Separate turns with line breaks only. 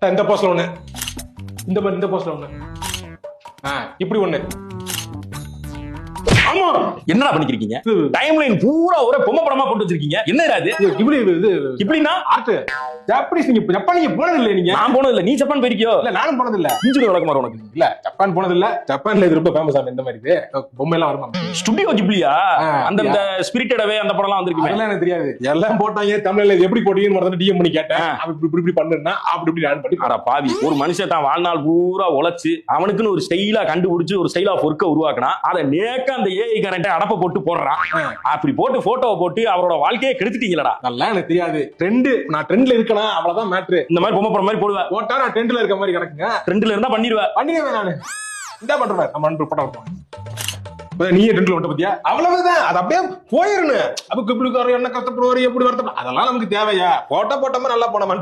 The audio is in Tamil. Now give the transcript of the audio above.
இந்த போஸ்ட்ல ஒண்ணு, இந்த மாதிரி இந்த போஸ்ட்ல ஒண்ணு, இப்படி ஒண்ணு. ஆமா,
என்னடா பண்ணிக்கிறீங்க? டைம்லைன் பூரா ஒரே பொம்மை படமா போட்டு வச்சிருக்கீங்க. என்ன இது?
இப்படி இது
இப்படின்னா
ஆர்ட் ஜப்பானீஸ். ஜப்பான் நீங்க போனது இல்ல? நீங்க
நான் போனது இல்ல. நீ ஜப்பான் போயிருக்கியோ?
இல்ல, நானும் போனது இல்ல.
இன்ஜின் வழக்கமா உனக்கு
இல்ல, ஜப்பான் போனது இல்ல. ஜப்பான்ல இது ரொம்ப ஃபேமஸ் ஆன இந்த மாதிரி இது பொம்மை எல்லாம் வருமா?
ஸ்டுடியோ கிப்ளியா? அந்த ஸ்பிரிட்டட் அவே அந்த படம் எல்லாம் வந்திருக்கு.
அதெல்லாம் எனக்கு தெரியாது. எல்லாம் போட்டாங்க தமிழ்ல. இது எப்படி போட்டீங்கன்னு மறந்து டிஎம் பண்ணி கேட்டேன். இப்படி இப்படி பண்ணுன்னா அப்படி இப்படி ஆன் பண்ணி.
அட பாவி, ஒரு மனுஷன் தான் வாழ்நாள் பூரா உழைச்சு அவனுக்குன்னு ஒரு ஸ்டைலா கண்டுபிடிச்சு ஒரு ஸ்டைல் ஆஃப் ஒர்க்க உருவாக்குனா அதை நேக்க அந்த ஏஐ கரண்ட அடப்ப போட்டு போடுறான். அப்படி போட்டு போட்டோவை போட்டு அவரோட வாழ்க்கையை கெடுத்துட்டீங்களடா.
நல்லா எனக்கு தெரியாது. ட்ரெண்ட், நான் ட்ரெண்ட்ல இருக்கணும், அவ்வளவுதான் மேட்ரு.
இந்த மாதிரி பொம்மை படம் மாதிரி போடுவேன்.
போட்டா நான் ட்ரெண்ட்ல இருக்க மாதிரி கணக்குங்க.
ட்ரெண்ட்ல இருந்தா பண்ணிடுவேன்.
பண்ணிடுவேன் நானு. இந்த பண்றேன் நம்ம அன்பு படம். நீயே ட்ரெண்ட்ல விட்ட பத்தியா? அவ்வளவுதான். அது அப்படியே போயிடணும். அப்ப இப்படி என்ன கஷ்டப்படுவாரு, எப்படி வருத்தம், அதெல்லாம் நமக்கு தேவையா? போட்டா போட்டோமா நல்லா போனோம்.